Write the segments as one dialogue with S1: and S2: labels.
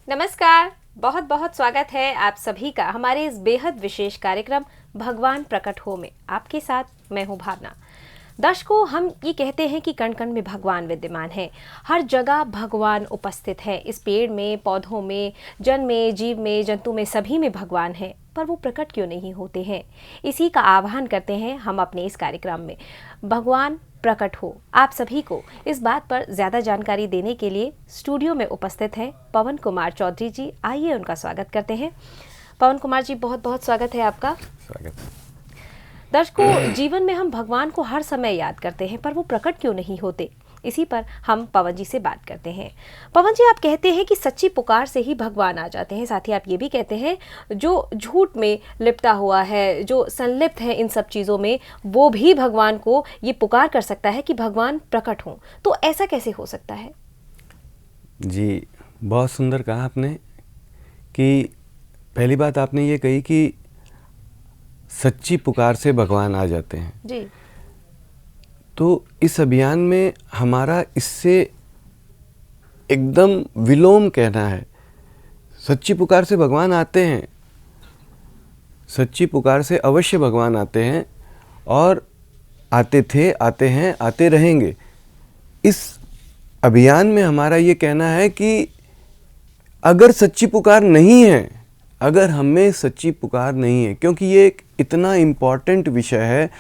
S1: नमस्कार। बहुत बहुत स्वागत है आप सभी का हमारे इस बेहद विशेष कार्यक्रम भगवान प्रकट हो में। आपके साथ मैं हूं भावना। दर्शकों, हम ये कहते हैं कि कण कण में भगवान विद्यमान है, हर जगह भगवान उपस्थित है। इस पेड़ में, पौधों में, जन में, जीव में, जंतु में, सभी में भगवान है, पर वो प्रकट क्यों नहीं होते हैं? इसी का आह्वान करते हैं हम अपने इस कार्यक्रम में, भगवान प्रकट हो। आप सभी को इस बात पर ज्यादा जानकारी देने के लिए स्टूडियो में उपस्थित हैं पवन कुमार चौधरी जी। आइए उनका स्वागत करते हैं। पवन कुमार जी, बहुत बहुत स्वागत है आपका।
S2: स्वागत है।
S1: दर्शकों, जीवन में हम भगवान को हर समय याद करते हैं, पर वो प्रकट क्यों नहीं होते? इसी पर हम पवन जी से बात करते हैं। पवन जी, आप कहते हैं कि सच्ची पुकार से ही भगवान आ जाते हैं। साथ ही आप ये भी कहते हैं जो झूठ में लिपटा हुआ है, जो संलिप्त है इन सब चीज़ों में, वो भी भगवान को ये पुकार कर सकता है कि भगवान प्रकट हों। तो ऐसा कैसे हो सकता है?
S2: जी, बहुत सुंदर कहा आपने कि पहली बात आपने ये कही कि सच्ची पुकार से भगवान आ जाते हैं
S1: जी।
S2: तो इस अभियान में हमारा इससे एकदम विलोम कहना है। सच्ची पुकार से भगवान आते हैं, सच्ची पुकार से अवश्य भगवान आते हैं और आते थे, आते हैं, आते रहेंगे। इस अभियान में हमारा ये कहना है कि अगर सच्ची पुकार नहीं है, अगर हमें सच्ची पुकार नहीं है, क्योंकि ये एक इतना इम्पॉर्टेंट विषय है।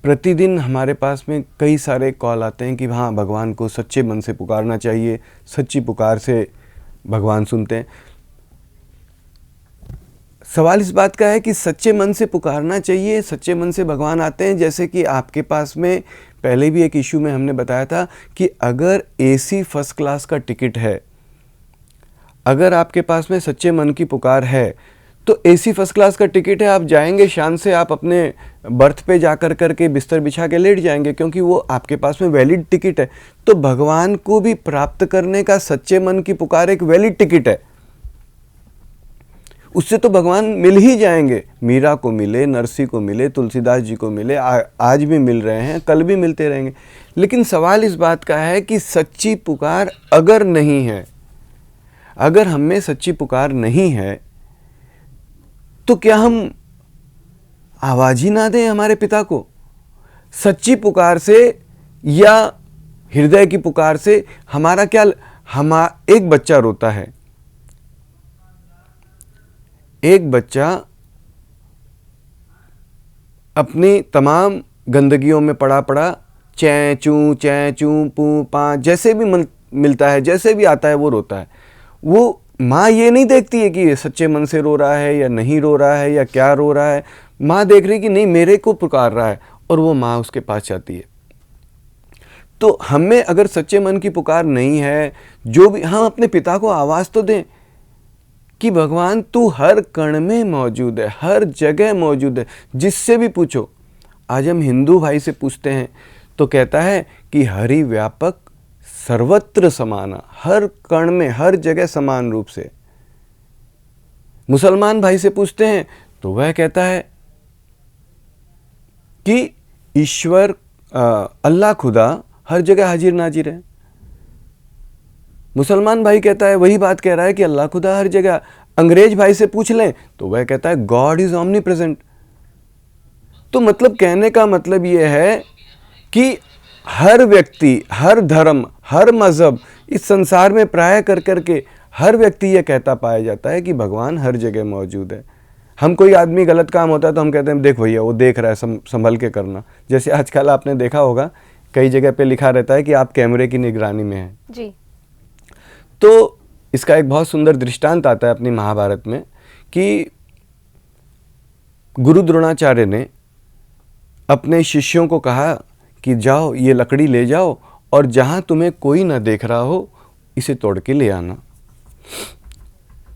S2: प्रतिदिन हमारे पास में कई सारे कॉल आते हैं कि हाँ, भगवान को सच्चे मन से पुकारना चाहिए, सच्ची पुकार से भगवान सुनते हैं। सवाल इस बात का है कि सच्चे मन से पुकारना चाहिए, सच्चे मन से भगवान आते हैं। जैसे कि आपके पास में पहले भी एक इशू में हमने बताया था कि अगर एसी फर्स्ट क्लास का टिकट है, अगर आपके पास में सच्चे मन की पुकार है तो एसी फर्स्ट क्लास का टिकट है, आप जाएंगे शान से, आप अपने बर्थ पे जाकर करके बिस्तर बिछा के लेट जाएंगे, क्योंकि वो आपके पास में वैलिड टिकट है। तो भगवान को भी प्राप्त करने का सच्चे मन की पुकार एक वैलिड टिकट है। उससे तो भगवान मिल ही जाएंगे। मीरा को मिले, नरसी को मिले, तुलसीदास जी को मिले, आज भी मिल रहे हैं, कल भी मिलते रहेंगे। लेकिन सवाल इस बात का है कि सच्ची पुकार अगर नहीं है, अगर हमें सच्ची पुकार नहीं है, तो क्या हम आवाज ही ना दें हमारे पिता को? सच्ची पुकार से या हृदय की पुकार से हमारा क्या? एक बच्चा रोता है, एक बच्चा अपनी तमाम गंदगियों में पड़ा पड़ा चैं चूं पू पा जैसे भी मिलता है, जैसे भी आता है वो रोता है। वो माँ ये नहीं देखती है कि ये सच्चे मन से रो रहा है या नहीं रो रहा है या क्या रो रहा है। माँ देख रही कि नहीं, मेरे को पुकार रहा है, और वो माँ उसके पास जाती है। तो हमें अगर सच्चे मन की पुकार नहीं है, जो भी, हम अपने पिता को आवाज़ तो दें कि भगवान तू हर कण में मौजूद है, हर जगह मौजूद है, जिससे भी पूछो। आज हम हिंदू भाई से पूछते हैं तो कहता है कि हरि व्यापक सर्वत्र समाना, हर कण में, हर जगह समान रूप से। मुसलमान भाई से पूछते हैं तो वह कहता है कि ईश्वर अल्लाह खुदा हर जगह हाजिर नाजिर है। मुसलमान भाई कहता है, वही बात कह रहा है कि अल्लाह खुदा हर जगह। अंग्रेज भाई से पूछ लें तो वह कहता है गॉड इज ऑमनी प्रेजेंट। तो मतलब कहने का मतलब यह है कि हर व्यक्ति, हर धर्म, हर मजहब, इस संसार में प्राय कर करके हर व्यक्ति यह कहता पाया जाता है कि भगवान हर जगह मौजूद है। हम कोई आदमी गलत काम होता है तो हम कहते हैं देख भैया वो देख रहा है, संभल के करना। जैसे आजकल आपने देखा होगा कई जगह पे लिखा रहता है कि आप कैमरे की निगरानी में हैं
S1: जी।
S2: तो इसका एक बहुत सुंदर दृष्टांत आता है अपनी महाभारत में कि गुरु द्रोणाचार्य ने अपने शिष्यों को कहा कि जाओ ये लकड़ी ले जाओ और जहाँ तुम्हें कोई ना देख रहा हो इसे तोड़ के ले आना।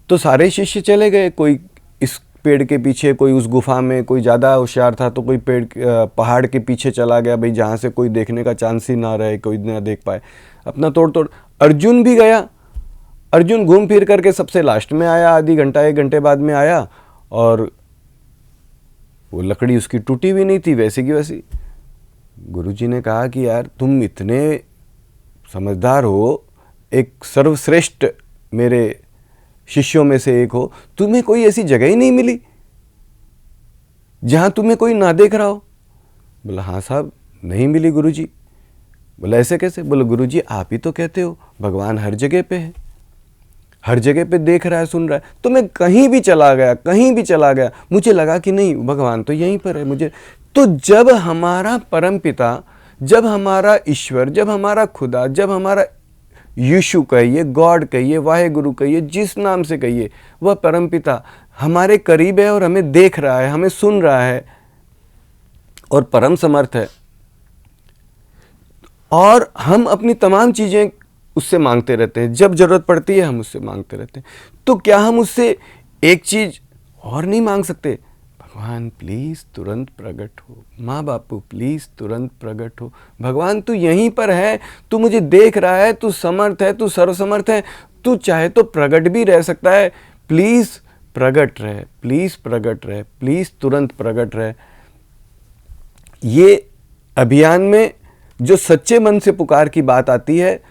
S2: तो सारे शिष्य चले गए, कोई इस पेड़ के पीछे, कोई उस गुफा में, कोई ज़्यादा होशियार था तो कोई पहाड़ के पीछे चला गया, भाई जहाँ से कोई देखने का चांस ही ना रहे, कोई ना देख पाए, अपना तोड़ तोड़। अर्जुन भी गया, अर्जुन घूम फिर करके सबसे लास्ट में आया, आधी घंटा 1 घंटे बाद में आया, और वो लकड़ी उसकी टूटी भी नहीं थी, वैसी की वैसी। गुरुजी ने कहा कि यार तुम इतने समझदार हो, एक सर्वश्रेष्ठ मेरे शिष्यों में से एक हो, तुम्हें कोई ऐसी जगह ही नहीं मिली जहां तुम्हें कोई ना देख रहा हो? बोला हाँ साहब, नहीं मिली गुरुजी। बोला ऐसे कैसे? बोले गुरुजी आप ही तो कहते हो भगवान हर जगह पे है, हर जगह पे देख रहा है, सुन रहा है। तो मैं कहीं भी चला गया, कहीं भी चला गया, मुझे लगा कि नहीं भगवान तो यहीं पर है। मुझे तो जब हमारा परमपिता, जब हमारा ईश्वर, जब हमारा खुदा, जब हमारा यीशु कहिए, गॉड कहिए, वाहे गुरु कहिए, जिस नाम से कहिए, वह परमपिता हमारे करीब है और हमें देख रहा है, हमें सुन रहा है और परम समर्थ है, और हम अपनी तमाम चीजें उससे मांगते रहते हैं, जब जरूरत पड़ती है हम उससे मांगते रहते हैं, तो क्या हम उससे एक चीज और नहीं मांग सकते? भगवान प्लीज तुरंत प्रकट हो, माँ बापू प्लीज तुरंत प्रकट हो, भगवान तू यहीं पर है, तू मुझे देख रहा है, तू समर्थ है, तू सर्वसमर्थ है, तू चाहे तो प्रकट भी रह सकता है, प्लीज प्रकट रहे, प्लीज प्रकट रहे, प्लीज तुरंत प्रकट रहे। ये अभियान में जो सच्चे मन से पुकार की बात आती है,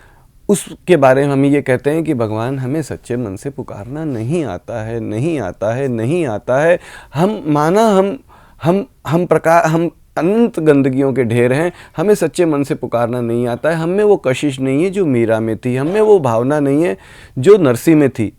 S2: उसके बारे में हम ये कहते हैं कि भगवान हमें सच्चे मन से पुकारना नहीं आता है, नहीं आता है, नहीं आता है। हम माना हम अनंत गंदगियों के ढेर हैं, हमें सच्चे मन से पुकारना नहीं आता है। हम में वो कशिश नहीं है जो मीरा में थी, हम में वो भावना नहीं है जो नरसी में थी।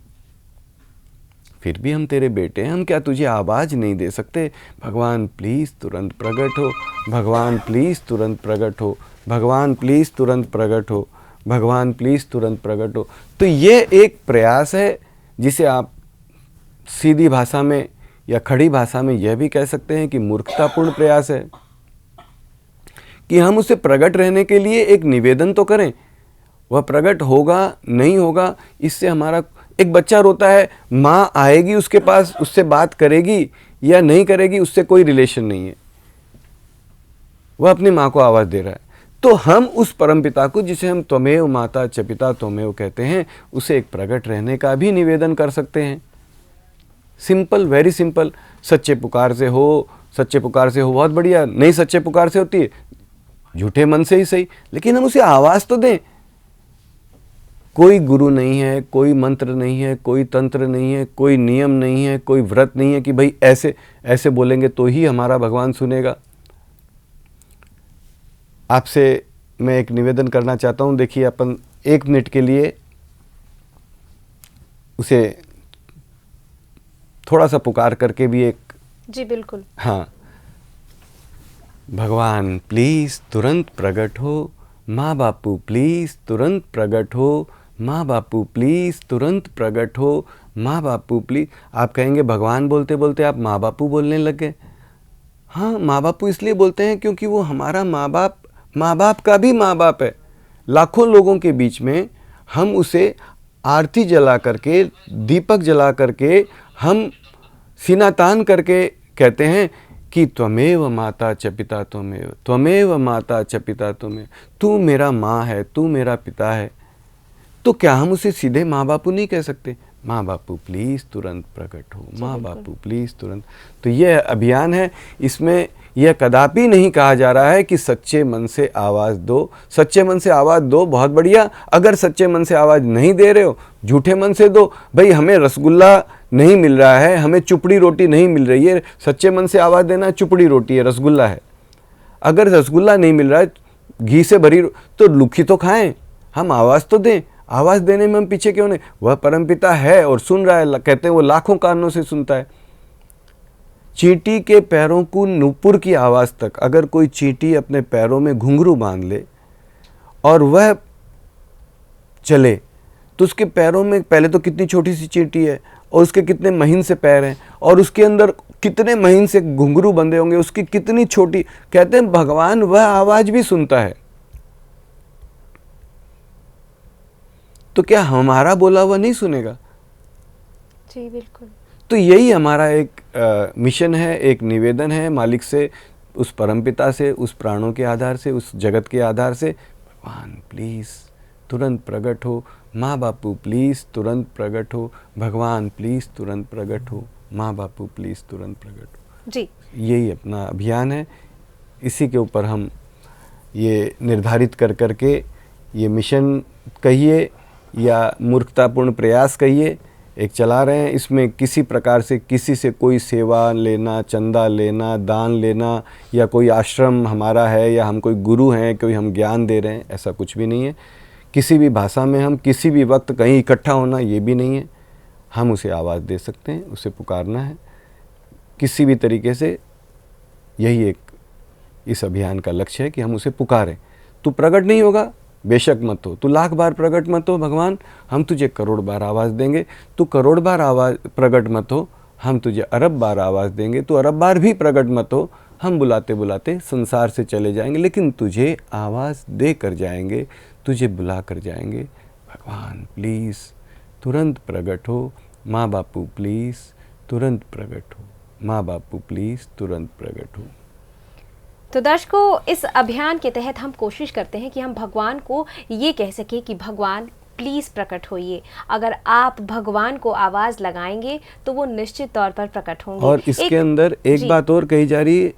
S2: फिर भी हम तेरे बेटे हैं, हम क्या तुझे आवाज़ नहीं दे सकते? भगवान प्लीज़ तुरंत प्रकट हो, भगवान प्लीज़ तुरंत प्रकट हो, भगवान प्लीज़ तुरंत प्रकट हो, भगवान प्लीज़ तुरंत प्रकट हो। तो ये एक प्रयास है जिसे आप सीधी भाषा में या खड़ी भाषा में यह भी कह सकते हैं कि मूर्खतापूर्ण प्रयास है, कि हम उसे प्रकट रहने के लिए एक निवेदन तो करें। वह प्रकट होगा नहीं होगा इससे हमारा, एक बच्चा रोता है, माँ आएगी उसके पास, उससे बात करेगी या नहीं करेगी, उससे कोई रिलेशन नहीं है, वह अपनी माँ को आवाज़ दे रहा है। तो हम उस परमपिता को, जिसे हम त्वमेव माता च पिता त्वमेव कहते हैं, उसे एक प्रकट रहने का भी निवेदन कर सकते हैं। Simple, very simple. सच्चे पुकार से हो, सच्चे पुकार से हो बहुत बढ़िया, नहीं सच्चे पुकार से होती है, झूठे मन से ही सही, लेकिन हम उसे आवाज़ तो दें। कोई गुरु नहीं है, कोई मंत्र नहीं है, कोई तंत्र नहीं है, कोई नियम नहीं है, कोई व्रत नहीं है कि भाई ऐसे ऐसे बोलेंगे तो ही हमारा भगवान सुनेगा। आपसे मैं एक निवेदन करना चाहता हूँ। देखिए, अपन 1 मिनट के लिए उसे थोड़ा सा पुकार करके भी एक,
S1: जी बिल्कुल,
S2: हाँ, भगवान प्लीज़ तुरंत प्रकट हो, माँ बापू प्लीज़ तुरंत प्रकट हो, माँ बापू प्लीज़ तुरंत प्रकट हो, माँ बापू प्लीज़। आप कहेंगे भगवान बोलते बोलते आप माँ बापू बोलने लगे। हाँ, माँ बापू इसलिए बोलते हैं क्योंकि वो हमारा माँ बाप का भी माँ बाप है। लाखों लोगों के बीच में हम उसे आरती जला करके, दीपक जला करके, हम सीना तान करके कहते हैं कि त्वमेव माता च पिता त्वमेव, त्वमेव माता च पिता त्वमेव, तू मेरा माँ है, तू मेरा पिता है। तो क्या हम उसे सीधे माँ बापू नहीं कह सकते? माँ बापू प्लीज़ तुरंत प्रकट हो, माँ बापू प्लीज़ तुरंत। तो यह अभियान है, इसमें यह कदापि नहीं कहा जा रहा है कि सच्चे मन से आवाज़ दो। सच्चे मन से आवाज़ दो, बहुत बढ़िया। अगर सच्चे मन से आवाज़ नहीं दे रहे हो, झूठे मन से दो। भाई हमें रसगुल्ला नहीं मिल रहा है, हमें चुपड़ी रोटी नहीं मिल रही है, सच्चे मन से आवाज़ देना चुपड़ी रोटी है, रसगुल्ला है। अगर रसगुल्ला नहीं मिल रहा है, घी से भरी तो लुखी तो खाएं, हम आवाज़ तो दें। आवाज़ देने में हम पीछे क्यों नहीं? वह परमपिता है और सुन रहा है, कहते हैं वो लाखों कानों से सुनता है। चींटी के पैरों को नूपुर की आवाज़ तक, अगर कोई चींटी अपने पैरों में घुंघरू बांध ले और वह चले, तो उसके पैरों में पहले तो कितनी छोटी सी चींटी है और उसके कितने महीन से पैर हैं और उसके अंदर कितने महीन से घुंघरू बंधे होंगे, उसकी कितनी छोटी। कहते हैं भगवान वह आवाज़ भी सुनता है। तो क्या हमारा बोला हुआ नहीं सुनेगा?
S1: जी बिल्कुल।
S2: तो यही हमारा एक मिशन है, एक निवेदन है मालिक से, उस परमपिता से, उस प्राणों के आधार से, उस जगत के आधार से। भगवान प्लीज़ तुरंत प्रकट हो, माँ बापू प्लीज़ तुरंत प्रकट हो, भगवान प्लीज़ तुरंत प्रकट हो, माँ बापू प्लीज़ तुरंत प्रकट हो।
S1: जी,
S2: यही अपना अभियान है। इसी के ऊपर हम ये निर्धारित कर करके ये मिशन कहिए या मूर्खतापूर्ण प्रयास कहिए एक चला रहे हैं, इसमें किसी प्रकार से किसी से कोई सेवा लेना, चंदा लेना, दान लेना, या कोई आश्रम हमारा है या हम कोई गुरु हैं, कोई हम ज्ञान दे रहे हैं, ऐसा कुछ भी नहीं है। किसी भी भाषा में हम किसी भी वक्त कहीं इकट्ठा होना, ये भी नहीं है। हम उसे आवाज़ दे सकते हैं, उसे पुकारना है किसी भी तरीके से। यही एक इस अभियान का लक्ष्य है कि हम उसे पुकारें। तू प्रकट नहीं होगा, बेशक मत हो, तू लाख बार प्रकट मत हो भगवान, हम तुझे करोड़ बार आवाज़ देंगे। तू करोड़ बार आवाज़ प्रकट मत हो, हम तुझे अरब बार आवाज़ देंगे। तू अरब बार भी प्रकट मत हो, हम बुलाते बुलाते संसार से चले जाएंगे, लेकिन तुझे आवाज़ दे कर जाएंगे, तुझे बुला कर जाएंगे। भगवान प्लीज़ तुरंत प्रकट हो, माँ बापू प्लीज़ तुरंत प्रकट हो, माँ बापू प्लीज़ तुरंत प्रकट हो।
S1: तो दर्शकों, इस अभियान के तहत हम कोशिश करते हैं कि हम भगवान को ये कह सकें कि भगवान प्लीज़ प्रकट होइए। अगर आप भगवान को आवाज़ लगाएंगे तो वो निश्चित तौर पर प्रकट होंगे।
S2: और इसके अंदर एक बात और कही जा रही है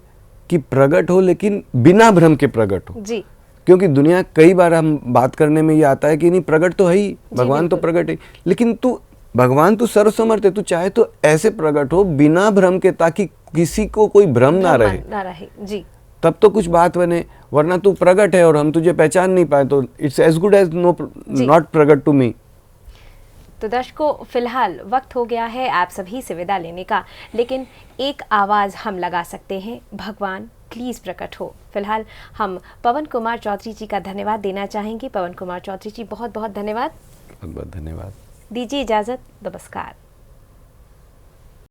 S2: कि प्रकट हो, लेकिन बिना भ्रम के प्रकट हो
S1: जी।
S2: क्योंकि दुनिया कई बार हम बात करने में ये आता है कि नहीं प्रकट तो है ही, भगवान तो प्रकट है, लेकिन तू भगवान तो सर्वसमर्थ है, तू चाहे तो ऐसे प्रकट हो बिना भ्रम के, ताकि किसी को कोई भ्रम ना रहे
S1: जी।
S2: तब तो कुछ बात बने, वरना तू प्रकट है और हम तुझे पहचान नहीं पाए तो it's as good as not प्रकट टू मी।
S1: तो दर्शकों, फिलहाल वक्त हो गया है आप सभी से विदा लेने का, लेकिन एक आवाज़ हम लगा सकते हैं, भगवान प्लीज़ प्रकट हो। फिलहाल हम पवन कुमार चौधरी जी का धन्यवाद देना चाहेंगे। पवन कुमार चौधरी जी, बहुत बहुत धन्यवाद।
S2: बहुत बहुत धन्यवाद।
S1: दीजिए इजाज़त, नमस्कार।